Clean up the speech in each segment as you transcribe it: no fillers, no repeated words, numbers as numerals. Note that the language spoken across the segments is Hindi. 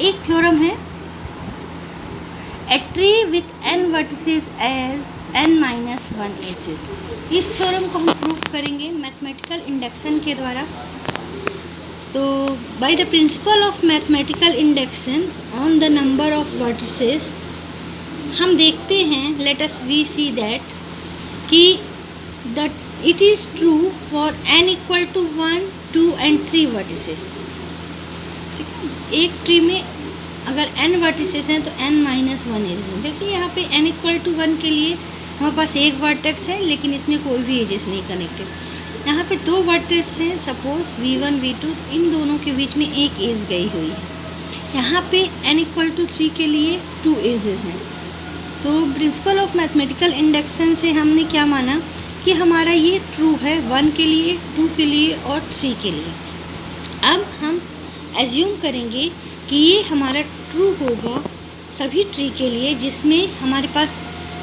एक थ्योरम है, a tree with n vertices has n-1 edges. इस थ्योरम को हम प्रूव करेंगे मैथमेटिकल इंडक्शन के द्वारा। तो by the principle of mathematical induction on the number of vertices, हम देखते हैं, let us we see that कि that it is true for n equal to 1, 2 and 3 vertices. ठीक है, एक ट्री में अगर n वर्टिसेस हैं तो n-1 एजेस हैं। देखिए यहाँ पे n इक्वल टू 1 के लिए हमारे पास एक वर्टेक्स है, लेकिन इसमें कोई भी एजेस नहीं कनेक्टेड। यहाँ पे दो वर्टेक्स हैं, सपोज v1 v2, तो इन दोनों के बीच में एक एज गई हुई है। यहाँ पे n इक्वल टू 3 के लिए 2 एजेस हैं। तो प्रिंसिपल ऑफ मैथमेटिकल इंडक्शन से हमने क्या माना कि हमारा ये ट्रू है 1 के लिए, 2 के लिए और 3 के लिए। अब हम एज्यूम करेंगे कि ये हमारा ट्रू होगा सभी ट्री के लिए जिसमें हमारे पास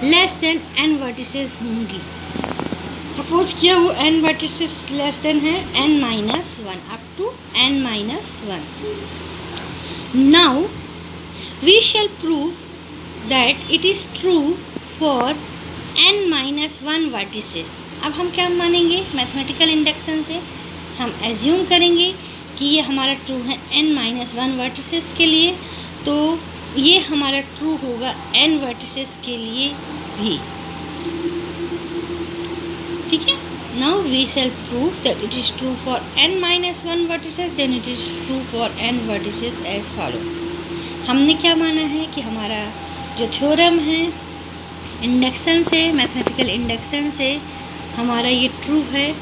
लेस देन n वर्टिसेस होंगी। सपोज किया वो n वर्टिसेस लेस देन है n-1 up to n-1। Now we shall prove that it is true for n-1 vertices. अब हम क्या मानेंगे मैथमेटिकल इंडक्शन से, हम एज्यूम करेंगे कि ये हमारा ट्रू है n-1 वर्टिसेस के लिए, तो ये हमारा ट्रू होगा n वर्टिसेस के लिए भी। ठीक है, now we shall prove that it is true for n-1 vertices, then it is true for n vertices as follow. हमने क्या माना है कि हमारा जो थ्योरम है इंडक्शन से, मैथमेटिकल इंडक्शन से, हमारा ये ट्रू है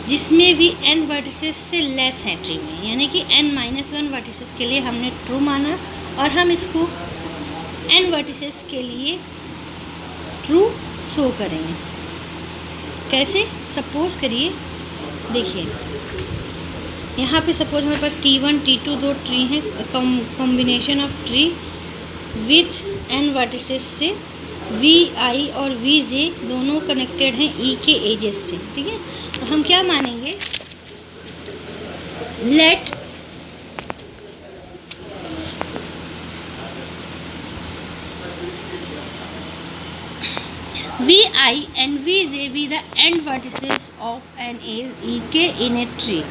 जिसमें भी n वर्टिसेस से लेस है ट्री में, यानी कि n-1 वर्टिसेस के लिए हमने ट्रू माना और हम इसको n वर्टिसेस के लिए ट्रू शो करेंगे। कैसे? सपोज करिए, देखिए यहाँ पे सपोज हमारे पास T1 T2 दो ट्री हैं, combination of tree with n vertices से Vi और Vj दोनों कनेक्टेड हैं E के एजेस से। ठीक है, तो हम क्या मानेंगे, late Vi and Vj be the end vertices of an edge Ek in a tree।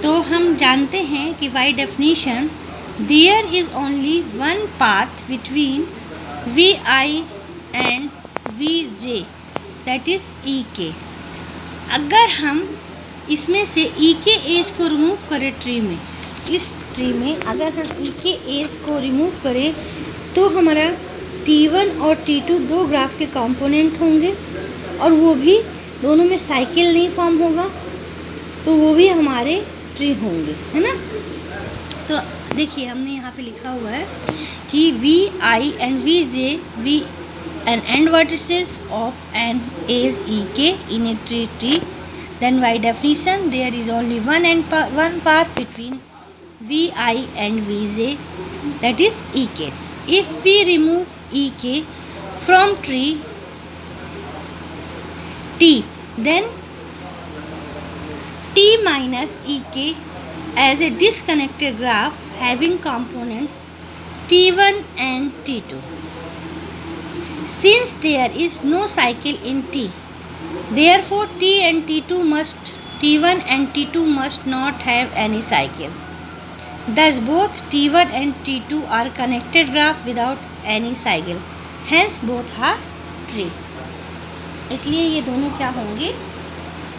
तो हम जानते हैं कि by definition there is only one path between Vi and Vj, that is Ek। अगर हम इसमें से E के एज को रिमूव करें ट्री में, इस ट्री में अगर हम E के एज को रिमूव करें तो हमारा T1 और T2 दो ग्राफ के कंपोनेंट होंगे और वो भी दोनों में साइकिल नहीं फॉर्म होगा, तो वो भी हमारे ट्री होंगे, है ना। तो देखिए हमने यहाँ पे लिखा हुआ है कि Vi and Vj be an end vertices of an edge Ek in a tree, then by definition there is only one path between Vi and Vj, that is Ek। If we remove Ek from tree T, then T minus Ek as a disconnected graph having components T1 and T2. Since there is no cycle in T, therefore T1 and T2 must not have any cycle. Thus both T1 and T2 are connected graph without any cycle. Hence both are tree। इसलिए ये दोनों क्या होंगे,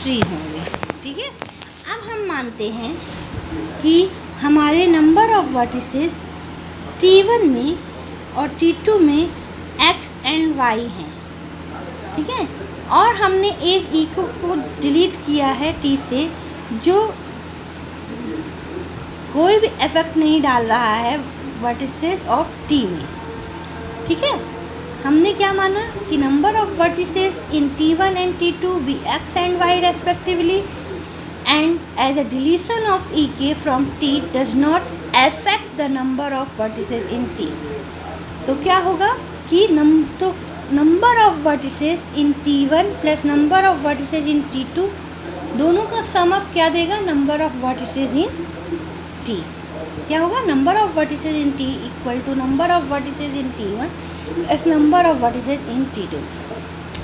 ट्री होंगे। ठीक है, अब हम मानते हैं कि हमारे नंबर ऑफ वर्टिसेस T1 में और T2 में x एंड y हैं। ठीक है, और हमने एज E को डिलीट किया है T से, जो कोई भी इफेक्ट नहीं डाल रहा है वर्टिसेस ऑफ T में। ठीक है, हमने क्या माना कि number of vertices in T1 and T2 be x and y respectively, and as a deletion of Ek from T does not affect the number of vertices in T। तो क्या होगा कि number of vertices in T1 plus number of vertices in T2 दोनों का सम अप क्या देगा, number of vertices in T। क्या होगा, number of vertices in T equal to number of vertices in T1 plus number of vertices in T2।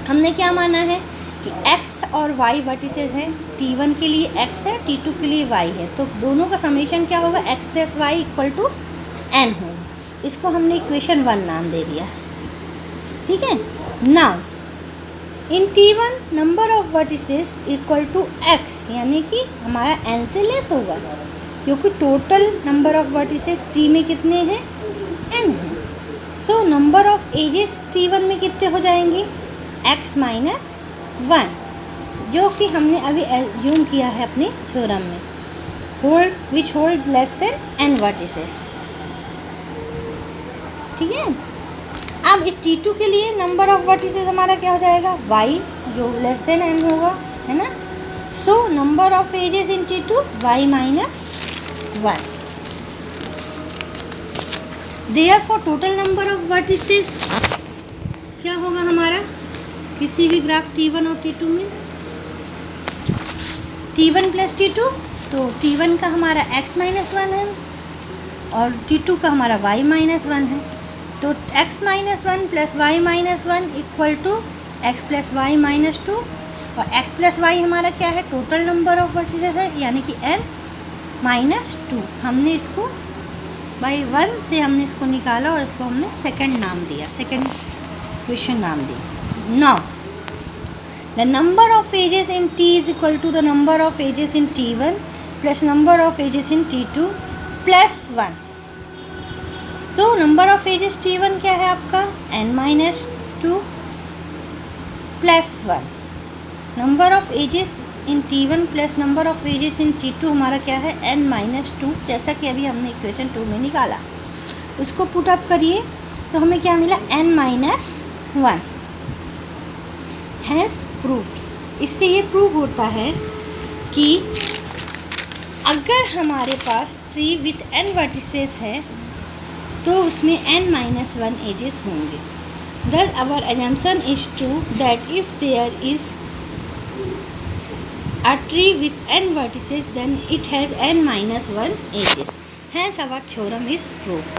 हमने क्या माना है कि x और y वर्टिसेज हैं, T1 के लिए x है, T2 के लिए y है, तो दोनों का समेशन क्या होगा, x plus y equal to n होगा। इसको हमने इक्वेशन 1 नाम दे दिया, ठीक है। Now in T1 number of vertices equal to x, यानी कि हमारा n से लेस होगा, क्योंकि total number of vertices T में कितने हैं, n हैं। सो नंबर ऑफ एजेस T1 में कितने हो जाएंगे, x माइनस 1, जो कि हमने अभी एज्यूम किया है अपने थ्योरम में, hold which hold less than n vertices, ठीक है। अब इस T2 के लिए नंबर ऑफ वर्टिसेस हमारा क्या हो जाएगा, y, जो लेस देन n होगा, है ना। So number of edges in T2 y minus 1। Therefore total number of vertices क्या होगा हमारा, किसी भी ग्राफ T1 और T2 में, T1 प्लस T2, तो T1 का हमारा x माइनस 1 है और T2 का हमारा y माइनस 1 है, तो x minus 1 plus y minus 1 equal to x plus y minus 2, और x प्लस वाई हमारा क्या है, टोटल नंबर ऑफ वर्टिसेस है, यानी कि n माइनस 2। हमने इसको बाई 1 से हमने इसको निकाला और इसको हमने सेकंड नाम दिया, सेकंड क्वेश्चन नाम दिया। Now the number of edges in T is equal to the number of edges in T1 plus number of edges in T2 plus 1। तो नंबर ऑफ एजेस T1 क्या है आपका, n minus 2 plus 1। Number of edges in T1 plus number of edges in T2 हमारा क्या है, n माइनस 2, जैसा कि अभी हमने इक्वेशन 2 में निकाला। उसको पुट अप करिए तो हमें क्या मिला, n माइनस 1। Hence proved. इससे ये प्रूव होता है कि अगर हमारे पास ट्री विथ n वर्टिसेस है तो उसमें n माइनस 1 एजेस होंगे। Thus our assumption is true that if there is a tree with n vertices then it has n minus 1 edges. Hence our theorem is proved.